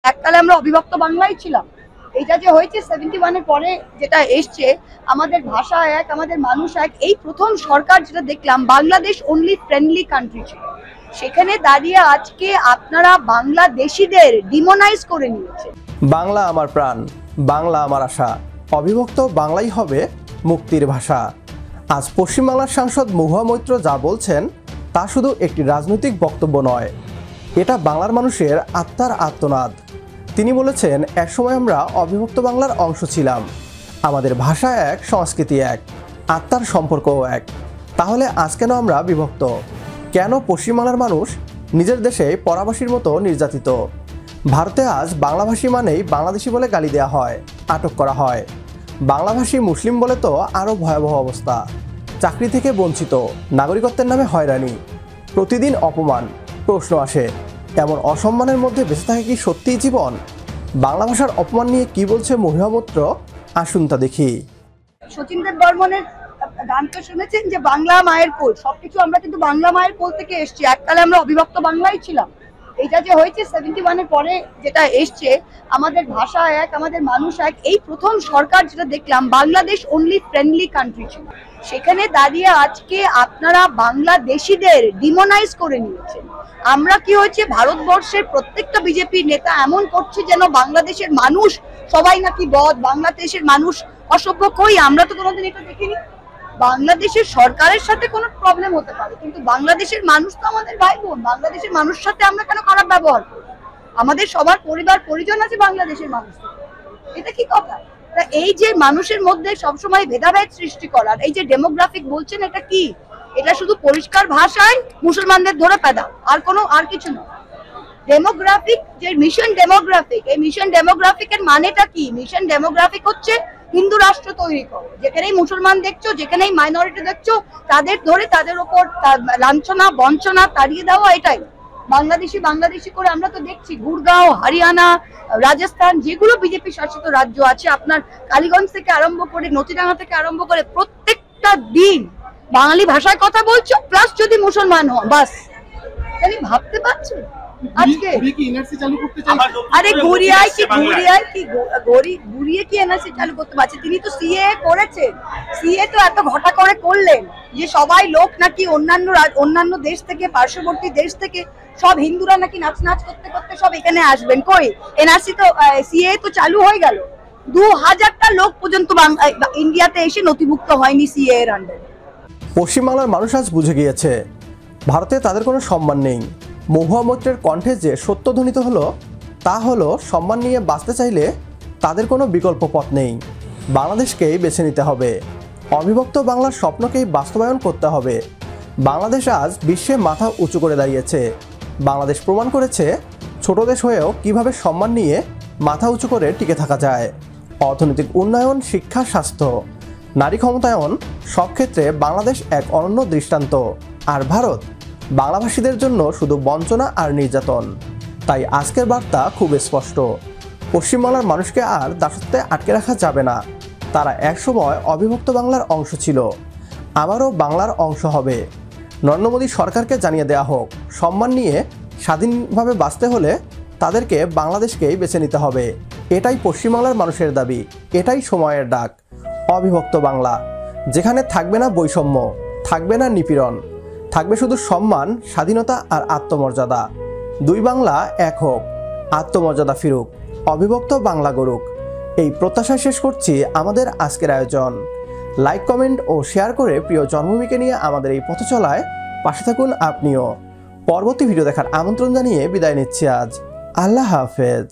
এককালে আমরা অবিভক্ত বাংলায় ছিলাম। এটা যে হয়েছে 71 এর পরে যেটা এসছে, আমাদের ভাষা এক, আমাদের মানুষ এক। এই প্রথম সরকার যেটা দেখলাম, বাংলাদেশ অনলি ফ্রেন্ডলি কান্ট্রি ছিল, সেখানে দাঁড়িয়ে আজকে আপনারা বাংলাদেশিদের ডিমোনাইজ করে নিয়েছে। বাংলা আমার প্রাণ, বাংলা আমার আশা, অবিভক্ত বাংলাই হবে মুক্তির ভাষা। আজ পশ্চিমবাংলার সাংসদ মহুয়া মৈত্র যা বলছেন তা শুধু একটি রাজনৈতিক বক্তব্য নয়, এটা বাংলার মানুষের আত্মার আর্তনাদ। তিনি বলেছেন, একসময় আমরা অবিভক্ত বাংলার অংশ ছিলাম, আমাদের ভাষা এক, সংস্কৃতি এক, আত্মার সম্পর্কও এক। তাহলে আজ কেন আমরা বিভক্ত? কেন পশ্চিমবাংলার মানুষ নিজের দেশে পরাবাসীর মতো নির্যাতিত? ভারতে আজ বাংলাভাষী মানেই বাংলাদেশি বলে গালি দেওয়া হয়, আটক করা হয়। বাংলাভাষী মুসলিম বলে তো আরও ভয়াবহ অবস্থা। চাকরি থেকে বঞ্চিত, নাগরিকত্বের নামে হয়রানি, প্রতিদিন অপমান। প্রশ্ন আসে, এমন অসম্মানের মধ্যে বেঁচে থাকে কি সত্যিই জীবন? বাংলা ভাষার অপমান নিয়ে কি বলছে মহুয়া মৈত্র, আসুন তা দেখি। শচীন দেব বর্মনের গান তো শুনেছেন যে বাংলা মায়ের কোল, সবকিছু আমরা কিন্তু বাংলা মায়ের কোল থেকে এসছি। এককালে আমরা অবিভক্ত বাংলায় ছিলাম। এটা যে হয়েছে 71 এর পরে যেটা এসছে, আমাদের ভাষা এক, আমাদের মানুষ এক। এই প্রথম সরকার যেটা দেখলাম, বাংলাদেশ অনলি ফ্রেন্ডলি কান্ট্রি ছিল, সেখানে দাঁড়িয়ে আজকে আপনারা বাংলাদেশিদের ডিমোনাইজ করে নিয়েছেন। আমরা কি হয়েছে, ভারতবর্ষের প্রত্যেকটা বিজেপি নেতা এমন করছে যেন বাংলাদেশের মানুষ সবাই নাকি বদ, বাংলাদেশের মানুষ অসভ্য। কই, আমরা তো কোনোদিন এটা দেখিনি। বাংলাদেশের সরকারের সাথে কোনো প্রবলেম হতে পারে, কিন্তু বাংলাদেশের মানুষ তো আমাদের ভাই বোন। বাংলাদেশের মানুষের সাথে আমরা কেন খারাপ ব্যবহার করি? আমাদের সবার পরিবার পরিজন আছে বাংলাদেশের মানুষ। এটা কি কথা? এই যে মানুষের মধ্যে সবসময় ভেদাভেদ সৃষ্টি করার, এই যে ডেমোগ্রাফিক বলছেন, এটা কি? এটা শুধু পরিষ্কার ভাষায় মুসলমানদের ধরে পেদা, আর কিছু না। ডেমোগ্রাফিক যে মিশন ডেমোগ্রাফিক, এই মিশন ডেমোগ্রাফিকের মানেটা কি? মিশন ডেমোগ্রাফিক হচ্ছে হিন্দু রাষ্ট্র তৈরি করো, যেখানেই মুসলমান দেখছো, যেখানেই মাইনরিটি দেখছো, তাদের ধরে তাদের উপর লাঞ্ছনা বঞ্চনা তাড়িয়ে দেওয়া। এটাই বাংলাদেশি করে আমরা তো দেখছি গুরগাঁও, হরিয়ানা, রাজস্থান, যেগুলো বিজেপি শাসিত রাজ্য আছে, আপনার কালীগঞ্জ থেকে আরম্ভ করে নথিডাঙ্গা থেকে আরম্ভ করে প্রত্যেকটা দিন বাঙালি ভাষায় কথা বলছো, প্লাস যদি মুসলমান হন, বাস। আমি ভাবতে পারছো আজকে আরে ঘুরিয়ে কি এনআরসি চালু করতে পারছে? তিনি তো সিএ করেছেন। সিএ তো এত ঘটা করে করলেন যে সবাই লোক নাকি অন্যান্য দেশ থেকে, পার্শ্ববর্তী দেশ থেকে সব হিন্দুরা নাকি নাচ করতে করতে সব এখানে আসবেন। কই, এনআরসি তো সিএ তো চালু হয়ে গেল, 2000টা লোক পর্যন্ত ইন্ডিয়াতে এসে নথিভুক্ত হয়নি সিএ এর আন্ডারে। পশ্চিমবাংলার মানুষ আজ বুঝে গিয়েছে ভারতে তাদের কোনো সম্মান নেই। মহুয়া মৈত্রের কণ্ঠে যে সত্য ধ্বনিত হলো, তা হলো সম্মান নিয়ে বাঁচতে চাইলে তাদের কোনো বিকল্প পথ নেই, বাংলাদেশকেই বেছে নিতে হবে। অবিভক্ত বাংলার স্বপ্নকেই বাস্তবায়ন করতে হবে। বাংলাদেশ আজ বিশ্বে মাথা উঁচু করে দাঁড়িয়েছে। বাংলাদেশ প্রমাণ করেছে ছোট দেশ হয়েও কিভাবে সম্মান নিয়ে মাথা উঁচু করে টিকে থাকা যায়। অর্থনৈতিক উন্নয়ন, শিক্ষা, স্বাস্থ্য, নারী ক্ষমতায়ন, সব ক্ষেত্রে বাংলাদেশ এক অনন্য দৃষ্টান্ত। আর ভারত বাংলাভাষীদের জন্য শুধু বঞ্চনা আর নির্যাতন। তাই আজকের বার্তা খুব স্পষ্ট, পশ্চিমবাংলার মানুষকে আর দাসত্বে আটকে রাখা যাবে না। তারা একসময় অবিভক্ত বাংলার অংশ ছিল, আবারও বাংলার অংশ হবে। নরেন্দ্র মোদী সরকারকে জানিয়ে দেওয়া হোক, সম্মান নিয়ে স্বাধীনভাবে বাঁচতে হলে তাদেরকে বাংলাদেশকেই বেছে নিতে হবে। এটাই পশ্চিমবাংলার মানুষের দাবি, এটাই সময়ের ডাক। অবিভক্ত বাংলা, যেখানে থাকবে না বৈষম্য, থাকবে না নিপীড়ন, থাকবে শুধু সম্মান, স্বাধীনতা আর আত্মমর্যাদা। দুই বাংলা এক হোক, আত্মমর্যাদা ফিরুক, অবিভক্ত বাংলা গড়ুক। এই প্রত্যাশায় শেষ করছি আমাদের আজকের আয়োজন। লাইক, কমেন্ট ও শেয়ার করে প্রিয় জন্মভূমিকে নিয়ে আমাদের এই পথ চলায় পাশে থাকুন আপনিও। পরবর্তী ভিডিও দেখার আমন্ত্রণ জানিয়ে বিদায় নিচ্ছি আজ। আল্লাহ হাফেজ।